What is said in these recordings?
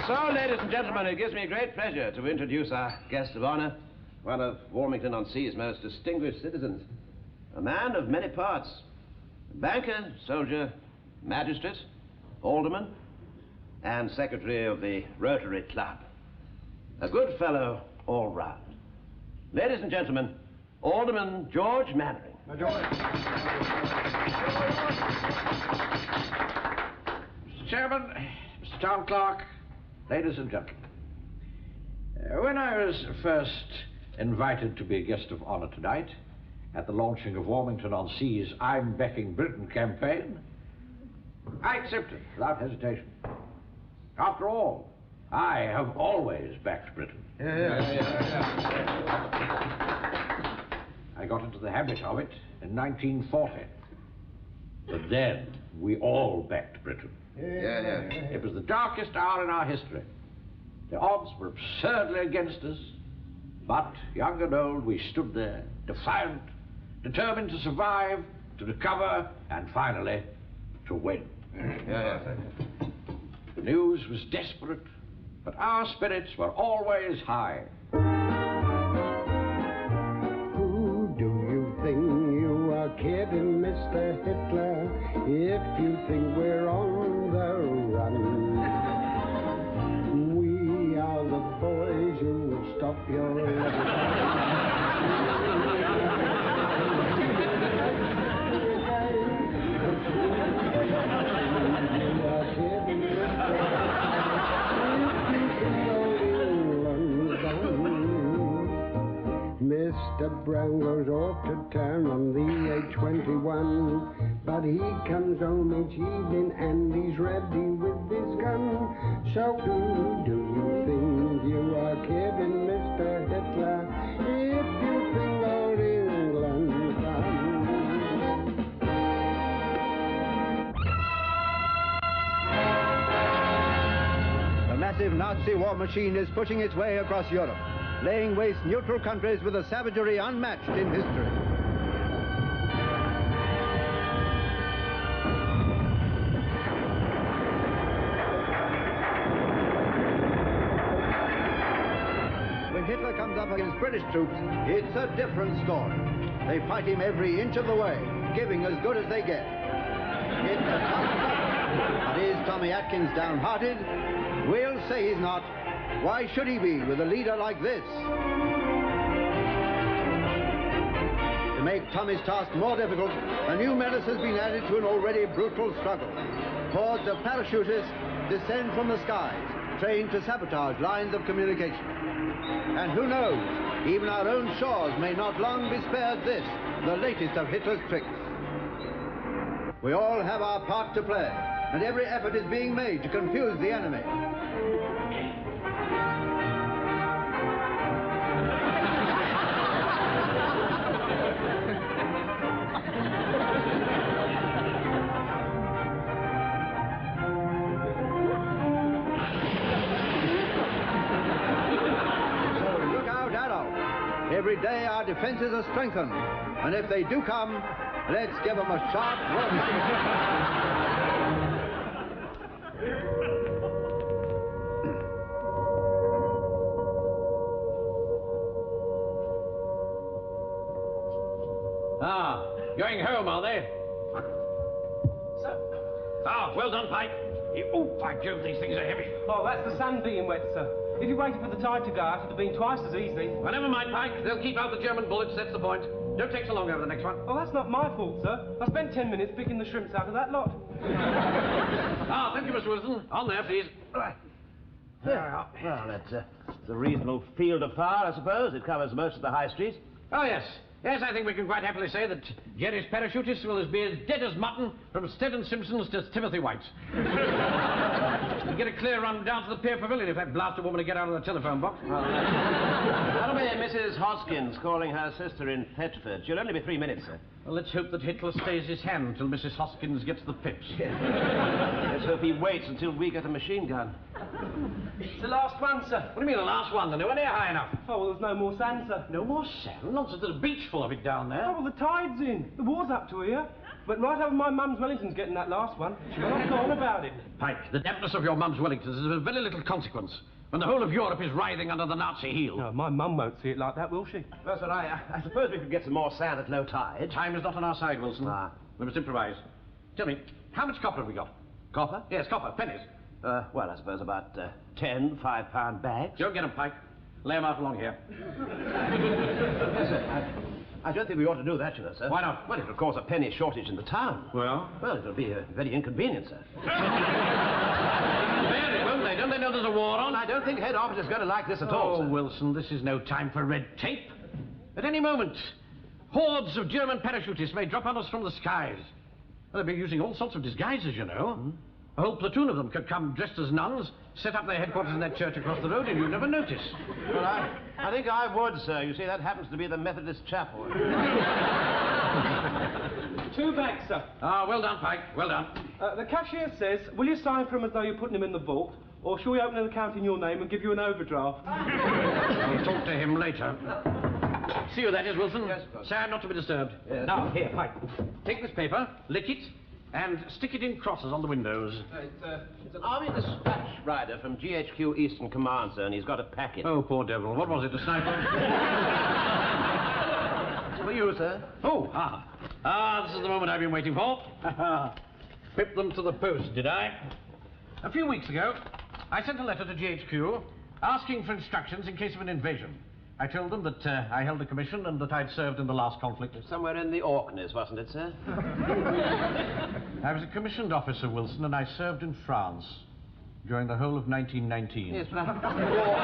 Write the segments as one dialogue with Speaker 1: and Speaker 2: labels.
Speaker 1: So, ladies and gentlemen, it gives me great pleasure to introduce our guest of honor, one of Walmington-on-Sea's most distinguished citizens, a man of many parts, banker, soldier, magistrate, alderman, and secretary of the Rotary Club. A good fellow all round. Ladies and gentlemen, Alderman George Mainwaring.
Speaker 2: Mr. Chairman, Mr. Town Clerk, ladies and gentlemen. When I was first invited to be a guest of honor tonight at the launching of Walmington-on-Sea's I'm Backing Britain campaign, I accepted without hesitation. After all, I have always backed Britain. I got into the habit of it in 1940. But then we all backed Britain. It was the darkest hour in our history. The odds were absurdly against us, but young and old, we stood there, defiant, determined to survive, to recover, and finally, to win. The news was desperate, but our spirits were always high.
Speaker 3: Who do you think you are kidding, Mr. Hitler, if you think we're on the run? We are the boys who will stop your Mr. Brown goes off to town on the A21, but he comes home each evening and he's ready with his gun. So who do you think you are kidding, Mr. Hitler, if you think old England's done?
Speaker 4: The massive Nazi war machine is pushing its way across Europe, laying waste neutral countries with a savagery unmatched in history. When Hitler comes up against British troops, it's a different story. They fight him every inch of the way, giving as good as they get. It's a tough battle, but is Tommy Atkins downhearted? We'll say he's not. Why should he be with a leader like this? To make Tommy's task more difficult, a new menace has been added to an already brutal struggle. Hordes of parachutists descend from the skies, trained to sabotage lines of communication. And who knows, even our own shores may not long be spared this, the latest of Hitler's tricks. We all have our part to play, and every effort is being made to confuse the enemy. Every day our defenses are strengthened, and if they do come, let's give them a sharp look.
Speaker 2: Going home, are they?
Speaker 5: Sir?
Speaker 2: Well done, Pike. Oh, by Jove, these things are heavy.
Speaker 5: Oh, that's the sand being wet, sir. If you waited for the tide to go out, it would have been twice as easy.
Speaker 2: Well, never mind, Pike. They'll keep out the German bullets, that's the point. Don't take so long over the next one.
Speaker 5: Oh, that's not my fault, sir. I spent 10 minutes picking the shrimps out of that lot.
Speaker 2: Thank you, Mr. Wilson. On there, please.
Speaker 1: Well, that's a reasonable field of fire, I suppose. It covers most of the high street.
Speaker 2: Oh, yes. Yes, I think we can quite happily say that Jerry's parachutists will be as dead as mutton from Stead & Simpson's to Timothy White's. You get a clear run down to the Pier Pavilion if that blasted woman to get out of the telephone box.
Speaker 1: That'll be Mrs. Hoskins calling her sister in Thetford. She'll only be 3 minutes, sir.
Speaker 2: Well, let's hope that Hitler stays his hand till Mrs. Hoskins gets the pips.
Speaker 1: Let's hope he waits until we get a machine gun.
Speaker 5: It's the last one, sir.
Speaker 2: What do you mean, the last one? They're nowhere near high enough.
Speaker 5: Oh, well, there's no more sand, sir.
Speaker 2: No more sand? Nonsense, there's a beach full of it down there.
Speaker 5: Oh, well, the tide's in. The war's up to here. But right over my mum's Wellington's getting that last one. She went off on about it.
Speaker 2: Pike, the dampness of your mum's Wellingtons is of very little consequence when the whole of Europe is writhing under the Nazi heel.
Speaker 5: No, my mum won't see it like that, will she?
Speaker 1: Well, sir, I suppose we could get some more sand at low tide.
Speaker 2: Time is not on our side, Wilson.
Speaker 1: Ah.
Speaker 2: We must improvise. Tell me, how much copper have we got?
Speaker 1: Copper?
Speaker 2: Yes, copper, pennies.
Speaker 1: Well, I suppose about 10 5-pound bags.
Speaker 2: Don't get them, Pike. Lay them out along here.
Speaker 1: Yes, sir. I don't think we ought to do that, you know, sir.
Speaker 2: Why not?
Speaker 1: Well, it'll cause a penny shortage in the town.
Speaker 2: Well?
Speaker 1: Well, it'll be very inconvenient, sir.
Speaker 2: Very well, they don't they know there's a war on?
Speaker 1: I don't think head office is going to like this at all,
Speaker 2: Oh,
Speaker 1: sir.
Speaker 2: Wilson, this is no time for red tape. At any moment, hordes of German parachutists may drop on us from the skies. They'll be using all sorts of disguises, you know. A whole platoon of them could come dressed as nuns, set up their headquarters in that church across the road, and you'd never notice.
Speaker 1: Well, I think I would, sir. You see, that happens to be the Methodist chapel.
Speaker 5: 2 bags, sir.
Speaker 2: Ah, well done, Pike. Well done.
Speaker 5: The cashier says, will you sign for him as though you're putting him in the vault, or shall we open an account in your name and give you an overdraft?
Speaker 2: I'll talk to him later. See who that is, Wilson?
Speaker 1: Yes, of course.
Speaker 2: Sad not to be disturbed.
Speaker 1: Yes.
Speaker 2: Now, here, Pike. Take this paper, lick it, and stick it in crosses on the windows.
Speaker 1: It's an Army dispatch rider from GHQ Eastern Command, sir, and he's got a packet.
Speaker 2: Oh, poor devil. What was it, a sniper?
Speaker 1: For you, sir.
Speaker 2: Oh, this is the moment I've been waiting for. Whipped them to the post, did I? A few weeks ago, I sent a letter to GHQ asking for instructions in case of an invasion. I told them that I held a commission and that I'd served in the last conflict.
Speaker 1: Somewhere in the Orkneys, wasn't it, sir?
Speaker 2: I was a commissioned officer, Wilson, and I served in France during the whole of 1919.
Speaker 1: Yes, but the war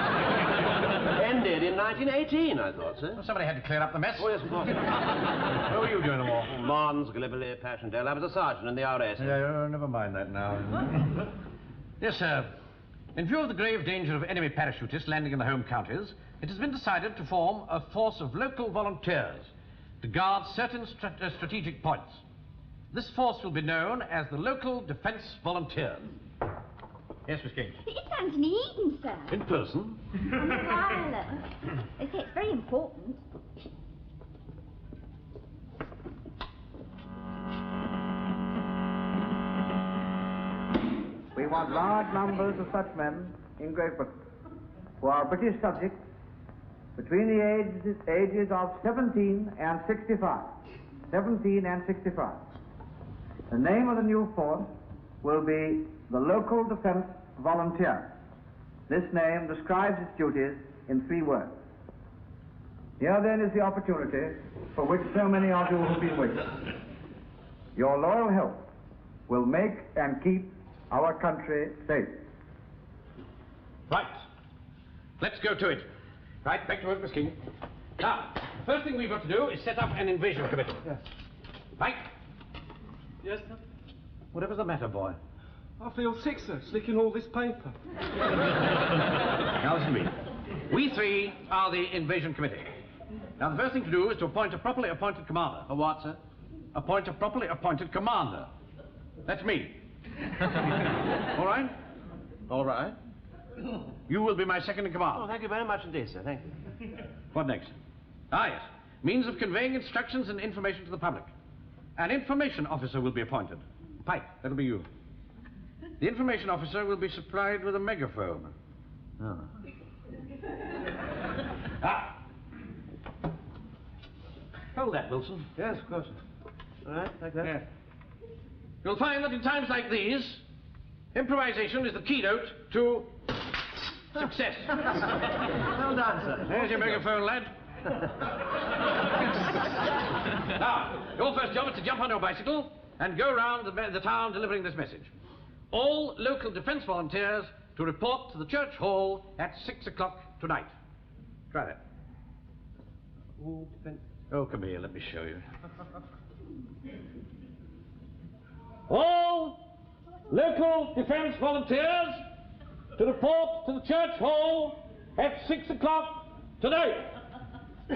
Speaker 1: ended in 1918, I thought, sir.
Speaker 2: Well, somebody had to clear up the mess.
Speaker 1: Oh, yes, of course.
Speaker 2: Where were you during the war?
Speaker 1: Mons, Gallipoli, Passchendaele. I was a sergeant in the RS.
Speaker 2: Yeah, never mind that now. Yes, sir. In view of the grave danger of enemy parachutists landing in the home counties, it has been decided to form a force of local volunteers to guard certain strategic points. This force will be known as the Local Defence Volunteers. Yes, Miss King?
Speaker 6: It's Anthony Eden, sir.
Speaker 2: In person?
Speaker 6: On the wireless. They say it's very important.
Speaker 7: We want large numbers of such men in Great Britain who are British subjects between the ages of 17 and 65. 17 and 65. The name of the new force will be the Local Defence Volunteer. This name describes its duties in 3 words. Here then is the opportunity for which so many of you have been waiting. Your loyal help will make and keep our country safe.
Speaker 2: Right. Let's go to it. Right, back to work, Miss King. Now, the first thing we've got to do is set up an invasion committee.
Speaker 5: Yes.
Speaker 2: Right?
Speaker 5: Yes, sir?
Speaker 2: Whatever's the matter, boy?
Speaker 5: I feel sick, sir, slicking all this paper.
Speaker 2: Now listen to me. We 3 are the invasion committee. Now the first thing to do is to appoint a properly appointed commander.
Speaker 1: A what, sir?
Speaker 2: Appoint a properly appointed commander. That's me. All right?
Speaker 1: All right.
Speaker 2: You will be my second in command.
Speaker 1: Oh, thank you very much indeed, sir. Thank you.
Speaker 2: What next? Ah, yes. Means of conveying instructions and information to the public. An information officer will be appointed. Pike, that'll be you. The information officer will be supplied with a megaphone.
Speaker 1: Oh.
Speaker 2: Ah! Hold that, Wilson.
Speaker 1: Yes, of course. All right, like that.
Speaker 2: Yeah. You'll find that in times like these, improvisation is the keynote to success.
Speaker 1: Well done, sir.
Speaker 2: There's your megaphone, lad. Now, your first job is to jump on your bicycle and go round the town delivering this message. All local defence volunteers to report to the church hall at 6 o'clock tonight. Try that.
Speaker 5: All defence.
Speaker 2: Oh, come here, let me show you. All local defence volunteers to report to the church hall at 6 o'clock tonight.
Speaker 1: I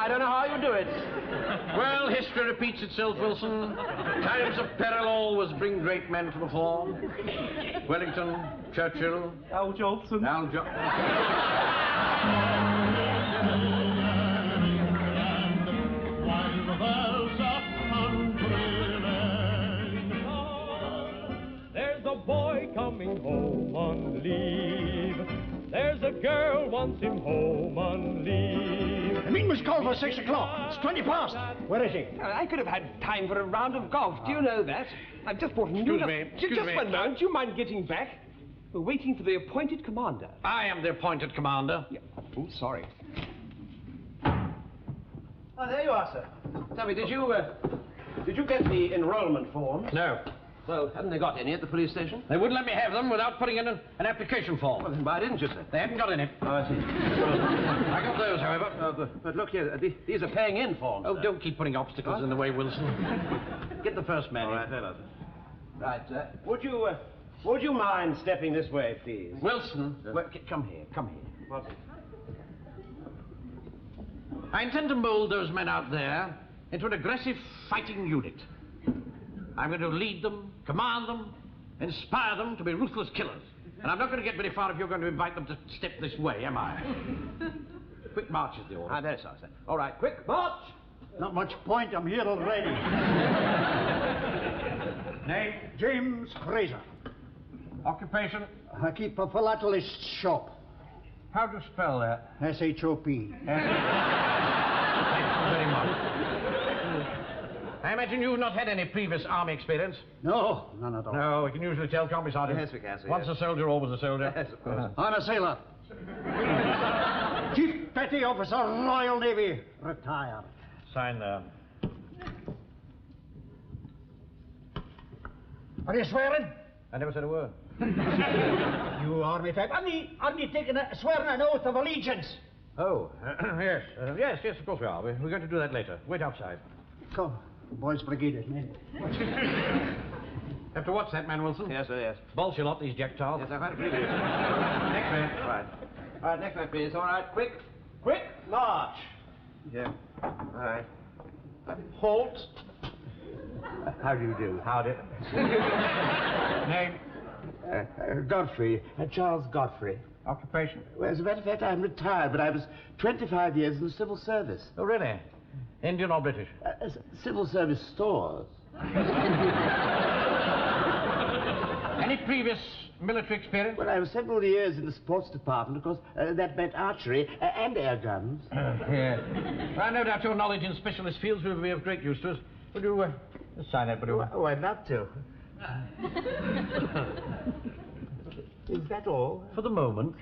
Speaker 1: don't know how you do it.
Speaker 2: Well, history repeats itself, Wilson. Times of peril always bring great men to the fore. Wellington, Churchill,
Speaker 5: Al Jolson.
Speaker 2: Al Jo...
Speaker 8: wants him home on leave.
Speaker 9: The meeting was called for 6 o'clock. It's 20 past. Where is he?
Speaker 10: I could have had time for a round of golf. Do you know that? I've just bought a new...
Speaker 2: Excuse me.
Speaker 10: One moment. Do you mind getting back? We're waiting for the appointed commander.
Speaker 2: I am the appointed commander.
Speaker 10: Yeah. Oh, sorry.
Speaker 1: Oh, there you are, sir. Tell me, did you get the enrollment forms?
Speaker 2: No.
Speaker 1: Well, haven't they got any at the police station?
Speaker 2: They wouldn't let me have them without putting in an application form.
Speaker 1: Well, then why didn't you, sir?
Speaker 2: They haven't got any.
Speaker 1: Oh, I see.
Speaker 2: I got those, however.
Speaker 1: But look here, these are paying in forms.
Speaker 2: Oh,
Speaker 1: sir.
Speaker 2: don't keep putting obstacles in the way, Wilson. Get the first man.
Speaker 1: All right, hello, sir. Right, would you mind stepping this way, please?
Speaker 2: Wilson, come here.
Speaker 1: What's it?
Speaker 2: I intend to mold those men out there into an aggressive fighting unit. I'm going to lead them, command them, inspire them to be ruthless killers. And I'm not going to get very far if you're going to invite them to step this way, am I? Quick march is the order.
Speaker 1: I'm very sorry, sir. All right, quick march!
Speaker 9: Not much point. I'm here already. Name? James Fraser.
Speaker 2: Occupation?
Speaker 9: I keep a philatelist shop.
Speaker 2: How do you spell that?
Speaker 9: S-H-O-P.
Speaker 2: Thank you very much. I imagine you've not had any previous army experience?
Speaker 9: No, none at all.
Speaker 2: No, we can usually tell, can't we, Sergeant?
Speaker 1: Yes, we can, sir.
Speaker 2: Once a soldier, always a soldier.
Speaker 1: Yes, of course.
Speaker 9: I'm a sailor. Chief Petty Officer, Royal Navy. Retired.
Speaker 2: Sign there.
Speaker 9: Are you swearing?
Speaker 2: I never said a word.
Speaker 9: You army type. Aren't you taking swearing an oath of allegiance?
Speaker 2: Oh, yes. Yes, of course we are. We're going to do that later. Wait outside.
Speaker 9: Come, boys brigade, men.
Speaker 2: Have to watch that man, Wilson.
Speaker 1: Yes, sir, yes.
Speaker 2: Bolts you lot, these jacktars.
Speaker 1: Yes, I quite agree with you.
Speaker 2: Next man.
Speaker 1: All right. All right, next man, please. All right, quick march. Yeah. All right. Halt. How do you do?
Speaker 2: Howdy. Name?
Speaker 11: Godfrey. Charles Godfrey.
Speaker 2: Occupation?
Speaker 11: Well, as a matter of fact, I'm retired, but I was 25 years in the civil service.
Speaker 2: Oh, really? Indian or British?
Speaker 11: Civil service stores.
Speaker 2: Any previous military experience?
Speaker 11: Well, I was several years in the sports department. Of course, that meant archery and air guns.
Speaker 2: Yeah. Well, no doubt your knowledge in specialist fields will be of great use to us. Would you sign that, would you?
Speaker 11: Oh, I'd love to. Is that all?
Speaker 2: For the moment.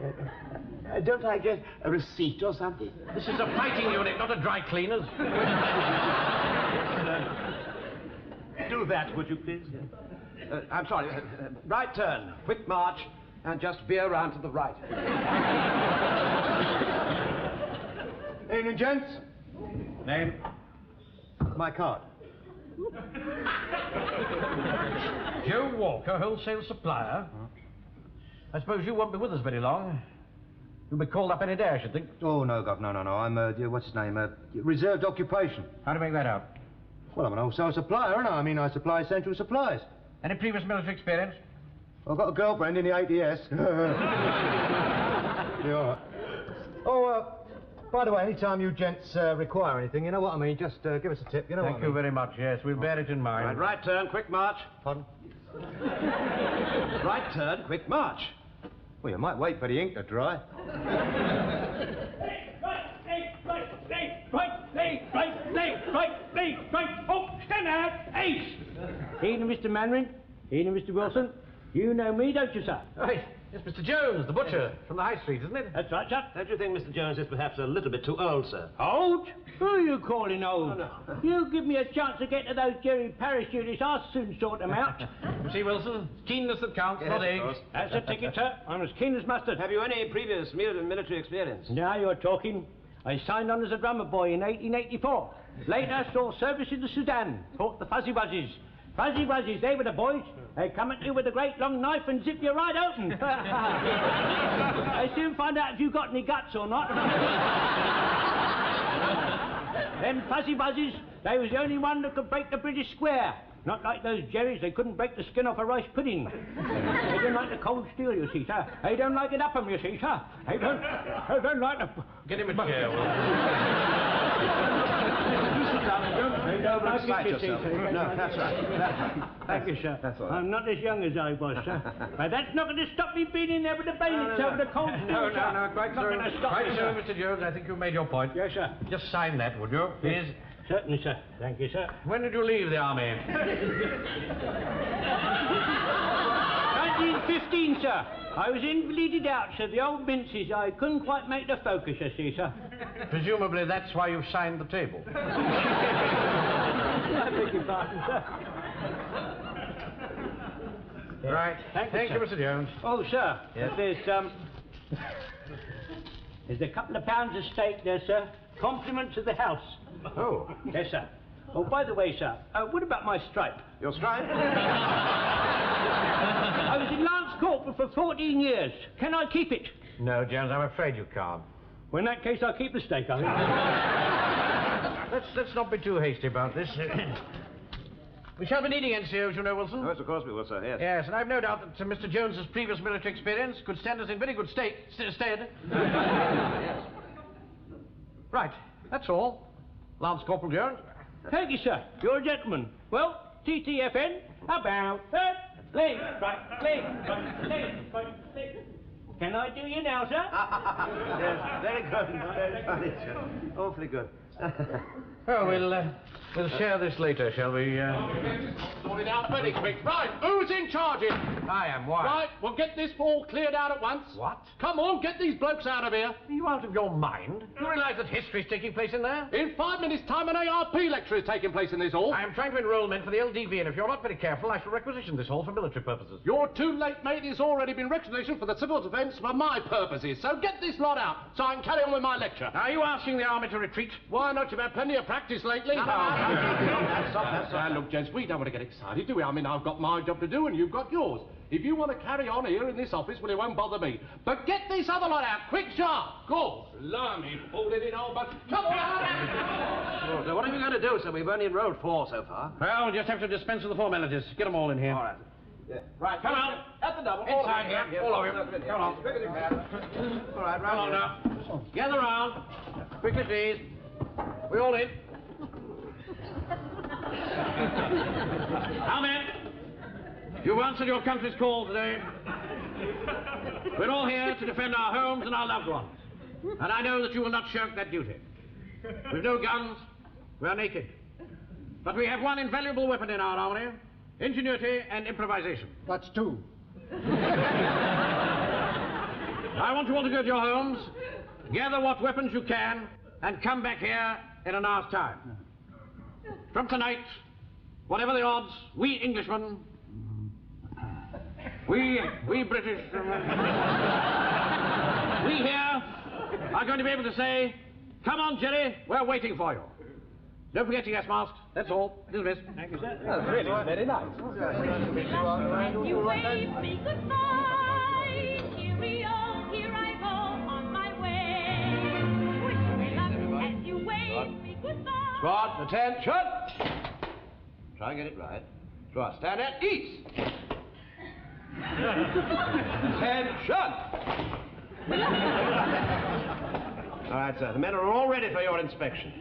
Speaker 11: Don't I get a receipt or something?
Speaker 2: This is a fighting unit, not a dry cleaner's.
Speaker 1: Do that, would you, please? I'm sorry. Right turn, quick march, and just veer round to the right.
Speaker 9: Evening, gents.
Speaker 2: Name?
Speaker 9: My card.
Speaker 2: Joe Walker, wholesale supplier. I suppose you won't be with us very long. You'll be called up any day, I should think.
Speaker 9: Oh, no, Gov, no. I'm, what's his name? Reserved occupation.
Speaker 2: How do you make that out?
Speaker 9: Well, I'm an wholesale supplier, aren't I? I mean, I supply essential supplies.
Speaker 2: Any previous military experience?
Speaker 9: I've got a girlfriend in the ATS. Yeah, all right. Oh, by the way, anytime you gents require anything, you know what I mean, just give us a tip, you know what I mean.
Speaker 2: Thank you very much, yes. We'll bear it in mind.
Speaker 1: Right turn, quick march.
Speaker 9: Pardon?
Speaker 1: Right turn, quick march.
Speaker 9: Well, you might wait for the ink to dry.
Speaker 12: Right. Oh, stand out. Ace. Evening, Mr. Mainwaring. Evening, Mr. Wilson. You know me, don't you, sir?
Speaker 2: Right. Yes, Mr. Jones, the butcher, from the High Street, isn't it?
Speaker 12: That's right, sir.
Speaker 1: Don't you think Mr. Jones is perhaps a little bit too old, sir?
Speaker 12: Old? Who are you calling old?
Speaker 1: Oh, no.
Speaker 12: You give me a chance to get to those Jerry parachutists, I'll soon sort them out.
Speaker 2: See, Wilson, keenness that counts,
Speaker 1: Yes,
Speaker 2: not
Speaker 1: of
Speaker 2: age.
Speaker 1: course.
Speaker 12: That's the ticket, sir. I'm as keen as mustard.
Speaker 1: Have you any previous military experience?
Speaker 12: Now you're talking. I signed on as a drummer boy in 1884. Later, saw service in the Sudan. Taught the Fuzzy Wuzzies. Fuzzy Wuzzies, they were the boys. They come at you with a great long knife and zip you right open. I soon find out if you got any guts or not. Them Fuzzy Wuzzies, they was the only one that could break the British square. Not like those Jerrys, they couldn't break the skin off a rice pudding. They don't like the cold steel, you see, sir. They don't like it up 'em, you see, sir. They don't like the...
Speaker 2: Get him a chair, Wilson.
Speaker 12: You sit down, they
Speaker 1: overexcite yourself. No, that's right.
Speaker 12: Thank you, sir.
Speaker 1: That's all right.
Speaker 12: I'm not as young as I was, sir. But that's not going to stop me being in there with the bayonets over the cold steel, sir.
Speaker 2: No, quite so.
Speaker 12: Not going to stop
Speaker 2: Quite
Speaker 12: me,
Speaker 2: so,
Speaker 12: sir.
Speaker 2: Mr. Jones. I think you've made your point.
Speaker 12: Yes, sir.
Speaker 2: Just sign that, would you, please?
Speaker 12: Certainly, sir. Thank you, sir.
Speaker 2: When did you leave the army?
Speaker 12: 1915, sir. I was invalided out, sir. The old minces, I couldn't quite make the focus, I see, sir.
Speaker 2: Presumably that's why you've signed the table.
Speaker 12: I beg your pardon, sir.
Speaker 2: Right. Thank you, Mr. Jones.
Speaker 12: Oh, sir.
Speaker 2: Yes?
Speaker 12: There's a couple of pounds of steak there, sir. Compliments of the house.
Speaker 2: Oh.
Speaker 12: Yes, sir. Oh, by the way, sir, what about my stripe?
Speaker 1: Your stripe?
Speaker 12: I was in Lance Corporal for 14 years. Can I keep it?
Speaker 2: No, Jones, I'm afraid you can't.
Speaker 12: Well, in that case, I'll keep the steak, I think.
Speaker 2: Let's not be too hasty about this. We shall be needing NCOs, you know, Wilson.
Speaker 1: Yes, of course we will, sir, yes.
Speaker 2: Yes, and I've no doubt that Mr. Jones's previous military experience could stand us in very good stead.
Speaker 1: Yes.
Speaker 12: Right, that's all. Lance Corporal Jones. Thank you, sir. You're a gentleman. Well, TTFN, about leg, right, leg, right, leg, right, leg. Can I do you now, sir?
Speaker 1: Yes, very good. Very funny, sir. Awfully good.
Speaker 2: Oh, we'll share this later, shall we?
Speaker 13: Sort it out very quick. Right, who's in charge here?
Speaker 2: I am. Why?
Speaker 13: Right, we'll get this all cleared out at once.
Speaker 2: What?
Speaker 13: Come on, get these blokes out of here.
Speaker 2: Are you out of your mind? You realise that history's taking place in there?
Speaker 13: In 5 minutes' time, an ARP lecture is taking place in this hall.
Speaker 2: I am trying to enrol men for the LDV, and if you're not very careful, I shall requisition this hall for military purposes.
Speaker 13: You're too late, mate. It's already been requisitioned for the civil defence for my purposes. So get this lot out, so I can carry on with my lecture.
Speaker 2: Are you asking the army to retreat?
Speaker 13: Why not? You've had plenty of practice lately. That's right. Look, gents, we don't want to get excited, do we? I mean, I've got my job to do, and you've got yours. If you want to carry on here in this office, well, it won't bother me. But get this other lot out, quick, sharp. Go. Blimey, pulled it in all, but come on out.
Speaker 1: Oh, so what are we going to do, sir? We've only enrolled 4 so far.
Speaker 2: Well, we'll just have to dispense with the formalities. Get them all in here.
Speaker 1: All right. Yeah.
Speaker 13: Right, come out. At the double.
Speaker 2: Inside here. All of you. Come on.
Speaker 1: All right,
Speaker 2: Come on now. Gather round. Quickly, please. We all in. Now, men, you've answered your country's call today. We're all here to defend our homes and our loved ones. And I know that you will not shirk that duty. We've no guns. We are naked. But we have one invaluable weapon in our army: ingenuity and improvisation.
Speaker 9: That's 2.
Speaker 2: I want you all to go to your homes, gather what weapons you can, and come back here in an hour's time. From tonight, whatever the odds, we Englishmen, we British, we here are going to be able to say, come on, Jerry, we're waiting for you. Don't forget your gas mask. That's all. Dismissed. Thank you, sir.
Speaker 1: That's really very nice.
Speaker 14: You wave me goodbye. Cheerio, here I go on my way. Wish me luck as you wave me goodbye.
Speaker 1: Squad, attention! Try and get it right. Squad, stand at east. Attention! All right, sir. The men are all ready for your inspection.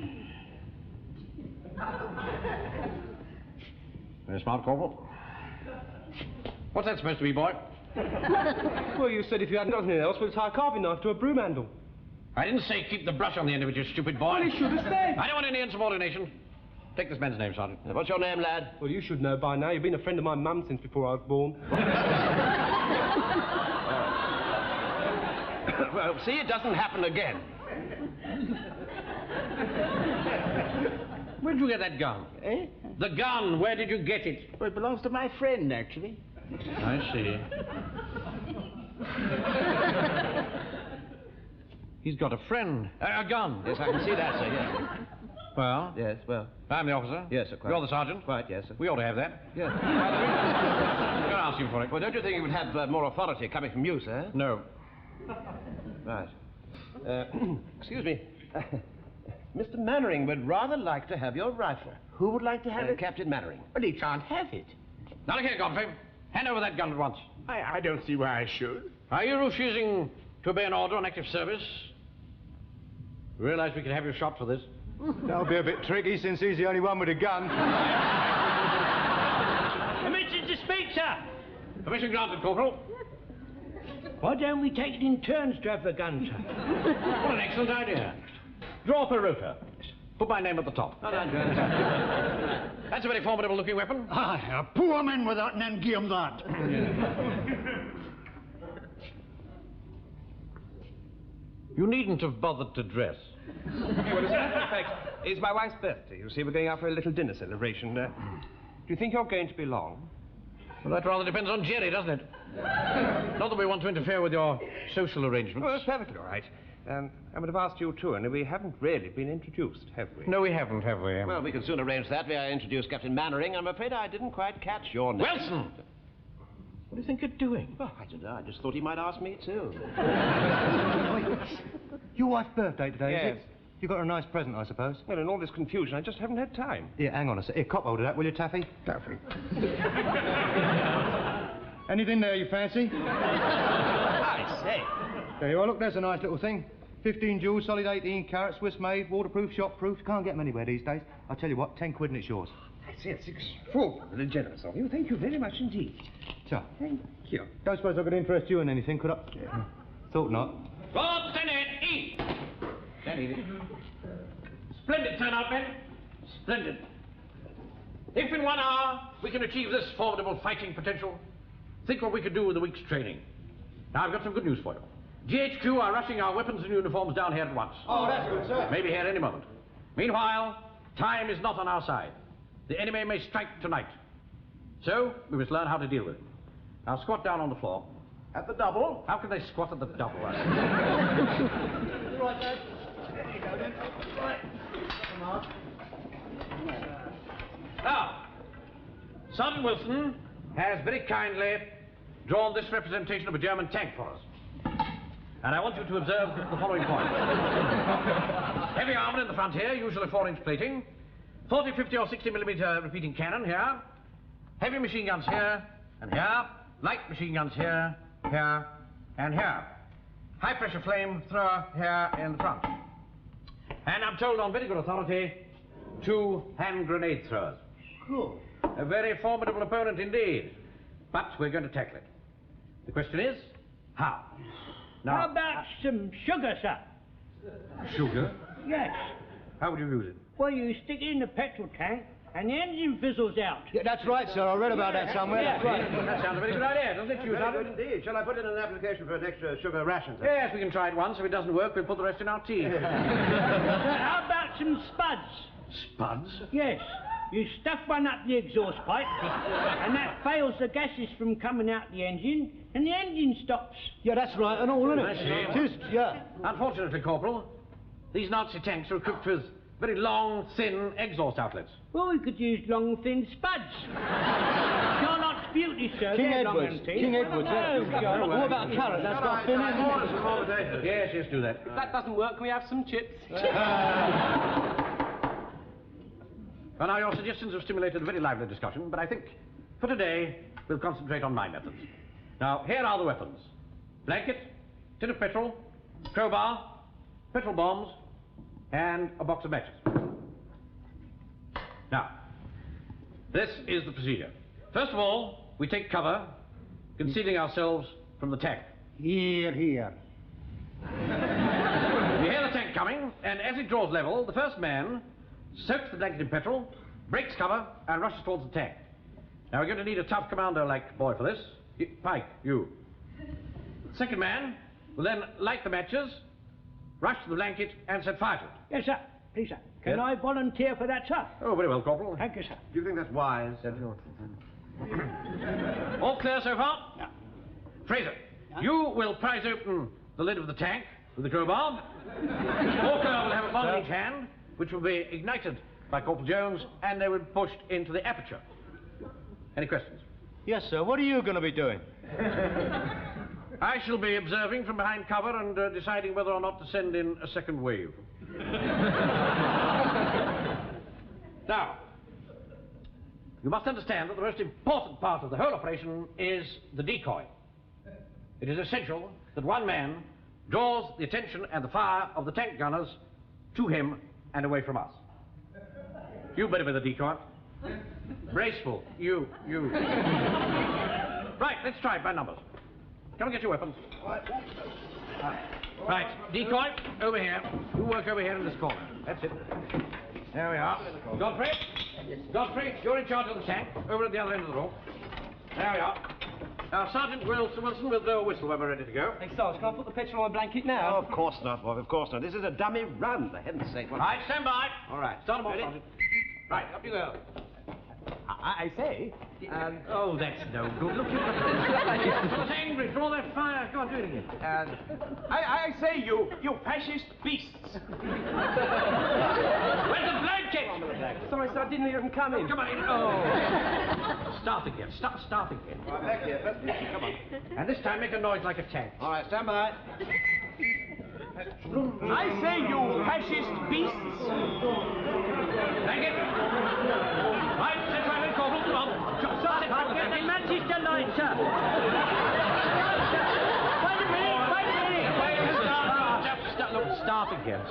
Speaker 2: Very smart, Corporal. What's that supposed to be, boy?
Speaker 5: Well, you said if you hadn't got anything else, we'd tie a carving knife to a broom handle.
Speaker 2: I didn't say keep the brush on the end of it, you stupid boy.
Speaker 5: Well, he should have said.
Speaker 2: I don't want any insubordination. Take this man's name, Sergeant.
Speaker 1: What's your name, lad?
Speaker 5: Well, you should know by now. You've been a friend of my mum since before I was born.
Speaker 1: Well, see, it doesn't happen again.
Speaker 2: Where did you get that gun?
Speaker 11: Eh?
Speaker 2: The gun, where did you get it?
Speaker 11: Well, it belongs to my friend, actually.
Speaker 2: I see. He's got a friend. A gun.
Speaker 1: Yes, I can see that, sir, yes.
Speaker 2: Well?
Speaker 1: Yes, well.
Speaker 2: I'm the officer.
Speaker 1: Yes, sir, quite.
Speaker 2: You're the sergeant.
Speaker 1: Quite, yes, sir.
Speaker 2: We ought to have that.
Speaker 1: Yes.
Speaker 2: You're asking for it.
Speaker 1: Well, don't you think it would have more authority coming from you, sir?
Speaker 2: No.
Speaker 1: Right. Excuse me. Mr. Mainwaring would rather like to have your rifle.
Speaker 11: Who would like to have it?
Speaker 1: Captain Mainwaring.
Speaker 11: Well, he can't have it.
Speaker 2: Now look here, Godfrey. Hand over that gun at once.
Speaker 11: I don't see why I should.
Speaker 2: Are you refusing to obey an order on active service? Realise we can have you shot for this?
Speaker 9: That'll be a bit tricky since he's the only one with a gun.
Speaker 12: Permission to speak, sir.
Speaker 2: Permission granted, Corporal.
Speaker 12: Why don't we take it in turns to have the gun, sir?
Speaker 2: What an excellent idea. Draw up a rota. Put my name at the top. That's a very formidable-looking weapon.
Speaker 15: Aye, a poor man with that and then give him that.
Speaker 2: You needn't have bothered to dress.
Speaker 5: Well, as a matter of fact, it's my wife's birthday. You see, we're going out for a little dinner celebration. Do you think you're going to be long?
Speaker 2: Well, that rather depends on Jerry, doesn't it? Not that we want to interfere with your social arrangements.
Speaker 5: Oh, that's perfectly all right. I would have asked you too, and we haven't really been introduced, have we?
Speaker 2: No, we haven't, have we?
Speaker 1: Well, we can soon arrange that. May I introduce Captain Mainwaring? I'm afraid I didn't quite catch your name.
Speaker 2: Wilson! What do you think you're doing?
Speaker 1: Oh, I don't know. I just thought he might ask me too.
Speaker 9: Your wife's birthday today,
Speaker 5: Yes.
Speaker 9: is it? You got her a nice present, I suppose.
Speaker 5: Well, in all this confusion, I just haven't had time.
Speaker 9: Here, hang on a sec. Here, cop hold of that, will you, Taffy?
Speaker 5: Taffy.
Speaker 9: Anything there you fancy?
Speaker 5: I say.
Speaker 9: There you are. Look, there's a nice little thing. 15 jewels, solid 18 carats, Swiss made, waterproof, shop-proof. You can't get them anywhere these days. I'll tell you what, 10 quid and it's yours.
Speaker 5: I say, it's extraordinarily generous of you. Thank you very much indeed.
Speaker 9: So,
Speaker 5: Thank you.
Speaker 9: don't suppose I could interest you in anything, could I? Yeah. Thought not.
Speaker 2: Roll, stand in, eat! Stand easy. Splendid turnout, men. Splendid. If in 1 hour we can achieve this formidable fighting potential, think what we could do with a week's training. Now, I've got some good news for you. GHQ are rushing our weapons and uniforms down here at once.
Speaker 9: Oh, that's good, sir.
Speaker 2: Maybe here any moment. Meanwhile, time is not on our side. The enemy may strike tonight. So, we must learn how to deal with it. Now, squat down on the floor. At the double? How can they squat at the double?
Speaker 9: Right, Dad. There you go, then. Right. Come on.
Speaker 2: Now, Sergeant Wilson has very kindly drawn this representation of a German tank for us. And I want you to observe the following point. Heavy armor in the front here, usually 4-inch plating. 40, 50 or 60 millimeter repeating cannon here. Heavy machine guns here and here. Light machine guns here, here, and here. High pressure flame thrower here in the front. And I'm told on very good authority, 2 hand grenade throwers.
Speaker 9: Cool.
Speaker 2: A very formidable opponent indeed. But we're going to tackle it. The question is, how? Now,
Speaker 12: How about some sugar, sir?
Speaker 2: sugar?
Speaker 12: Yes.
Speaker 2: How would you use it?
Speaker 12: Well, you stick it in the petrol tank, and the engine fizzles out.
Speaker 9: Yeah, that's right, sir. I read about that somewhere.
Speaker 12: Yeah.
Speaker 9: That's right.
Speaker 2: That sounds a very good idea, doesn't it, you,
Speaker 1: Very
Speaker 2: Sergeant?
Speaker 1: good indeed. Shall I put in an application for an extra sugar ration, sir?
Speaker 2: Yes, we can try it once. If it doesn't work, we'll put the rest in our tea.
Speaker 12: How about some spuds?
Speaker 2: Spuds?
Speaker 12: Yes. You stuff one up the exhaust pipe, and that fails the gases from coming out the engine, and the engine stops.
Speaker 9: Yeah, that's right and all, isn't it?
Speaker 2: I see.
Speaker 9: Just, yeah.
Speaker 2: Unfortunately, Corporal, these Nazi tanks are equipped with very long, thin exhaust outlets.
Speaker 12: Well, we could use long, thin spuds. Charlotte's Beauty, sir.
Speaker 9: King
Speaker 12: They're long
Speaker 9: Edwards.
Speaker 12: and thin.
Speaker 9: King Edwards,
Speaker 12: Oh, John.
Speaker 9: What about carrot? That's got thin, isn't it?
Speaker 2: Yes, yes, do that.
Speaker 5: If that doesn't work, can we have some chips?
Speaker 2: Well, now, your suggestions have stimulated a very lively discussion, but I think for today we'll concentrate on my methods. Now, here are the weapons. Blanket, tin of petrol, crowbar, petrol bombs, and a box of matches. Now, this is the procedure. First of all, we take cover, concealing ourselves from the tank.
Speaker 15: Here, here.
Speaker 2: You hear the tank coming, and as it draws level, the first man soaks the blanket in petrol, breaks cover, and rushes towards the tank. Now, we're going to need a tough commander-like boy for this. Pike, you. The second man will then light the matches, rush to the blanket, and set fire to it.
Speaker 12: Yes, sir. Please, sir. Can
Speaker 2: Yes?
Speaker 12: I volunteer for that, sir?
Speaker 2: Oh, very well, Corporal.
Speaker 12: Thank you, sir.
Speaker 1: Do you think that's wise?
Speaker 2: All clear so far? Yeah. Fraser, you will prise open the lid of the tank with the crowbar. Walker will have a bomb in each hand, which will be ignited by Corporal Jones, and they will be pushed into the aperture. Any questions?
Speaker 9: Yes, sir. What are you going to be doing?
Speaker 2: I shall be observing from behind cover and deciding whether or not to send in a second wave. Now, you must understand that the most important part of the whole operation is the decoy. It is essential that one man draws the attention and the fire of the tank gunners to him and away from us. You better be the decoy. Braceful, you. Right, let's try it by numbers. Come and get your weapons. Right, decoy, over here. You work over here in this corner. That's it. There we are. Godfrey, you're in charge of the tank, over at the other end of the room. There we are. Now, Sergeant Wilson will blow a whistle when we're ready to go.
Speaker 5: Hey, Sarge, can I put the petrol on my blanket now?
Speaker 1: Oh, of course not, boy, of course not. This is a dummy run, for heaven's sake.
Speaker 2: All right, stand by.
Speaker 1: All right.
Speaker 2: Start them off, Sergeant. Right, up you go.
Speaker 5: I say.
Speaker 2: Oh, that's no good. Look, you're angry. Draw that fire. Go on, do it again.
Speaker 5: I say, you fascist beasts.
Speaker 2: Where's the blanket?
Speaker 5: Sorry, sir, I didn't hear him coming.
Speaker 2: Come on in. Oh. Start again. Start again.
Speaker 1: All right, back here. Come on.
Speaker 2: And this time make a noise like a tank.
Speaker 1: All right, stand by.
Speaker 5: I say, you fascist beasts.
Speaker 12: Thank you. Right, sit right in, Corporal. Come on. Get the matches to light, sir. Wait a minute.
Speaker 2: Look, start again.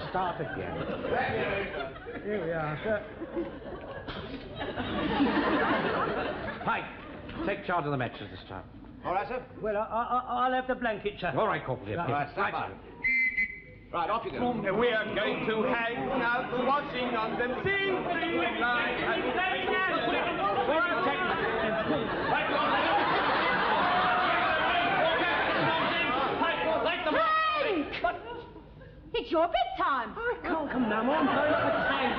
Speaker 7: Here we are, sir.
Speaker 2: Pike, take charge of the matches this time.
Speaker 1: All right, sir.
Speaker 12: Well, I'll have the blanket, sir.
Speaker 2: All right, Corporal.
Speaker 1: All right, stand by. Right, off you go.
Speaker 5: We are going to hang out washing on them sea line.
Speaker 6: It's your bedtime.
Speaker 12: I can't come now, Mum. I'm going to tank.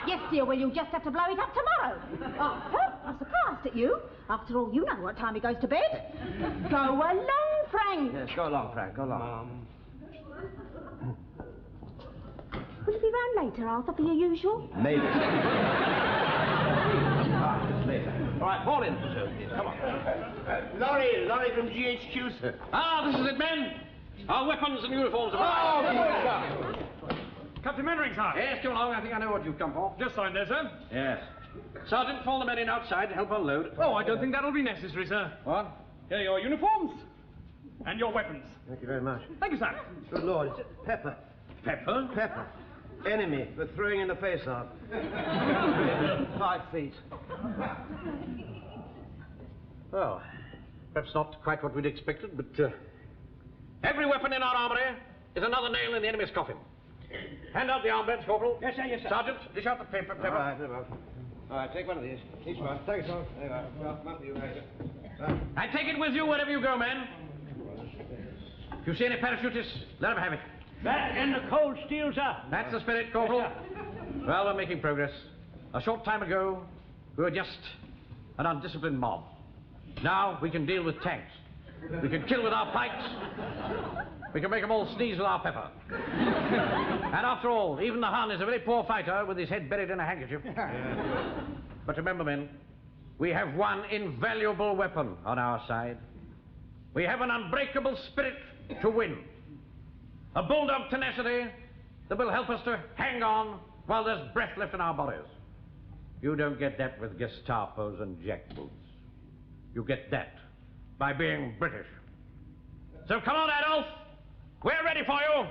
Speaker 6: Yes, dear, well, you'll just have to blow it up tomorrow. Oh, I'm surprised at you. After all, you know what time he goes to bed. Go along, Frank.
Speaker 1: Yes, go along, Frank, go along.
Speaker 6: Will you be round later, Arthur, for your usual?
Speaker 1: Maybe. Later. All right, fall in, come on. Lorry from GHQ, sir.
Speaker 2: Ah, this is it, men. Our weapons and uniforms are
Speaker 5: Captain Mainwaring, sir.
Speaker 2: Yes, come along. I think I know what you've come for.
Speaker 5: Just signed there, sir.
Speaker 2: Yes. Sergeant, fall the men in outside to help unload.
Speaker 5: Oh, I don't think that'll be necessary, sir.
Speaker 2: What?
Speaker 5: Here are your uniforms and your weapons.
Speaker 1: Thank you very much.
Speaker 5: Thank you, sir.
Speaker 1: Good Lord, it's Pepper.
Speaker 5: Pepper?
Speaker 1: Pepper. Enemy for throwing in the face of. 5 feet.
Speaker 2: Well, perhaps not quite what we'd expected, but every weapon in our armory is another nail in the enemy's coffin. Hand out the armbands, Corporal.
Speaker 12: Yes, sir, yes, sir.
Speaker 2: Sergeant, dish out the paper.
Speaker 1: All right, very well. All right, take one of these. Each one. Thanks, sir. There you are. Well, come up with you, Major.
Speaker 2: And take it with you wherever you go, men. If you see any parachutists, let them have it.
Speaker 12: Back in the cold steel, sir.
Speaker 2: That's the spirit, Corporal.
Speaker 12: Yes,
Speaker 2: Well, we're making progress. A short time ago, we were just an undisciplined mob. Now we can deal with tanks. We can kill with our pikes. We can make them all sneeze with our pepper. And after all, even the Hun is a very poor fighter with his head buried in a handkerchief. But remember, men, we have one invaluable weapon on our side. We have an unbreakable spirit to win. A bulldog tenacity that will help us to hang on while there's breath left in our bodies. You don't get that with Gestapos and jackboots. You get that by being British. So come on, Adolf. We're ready for you.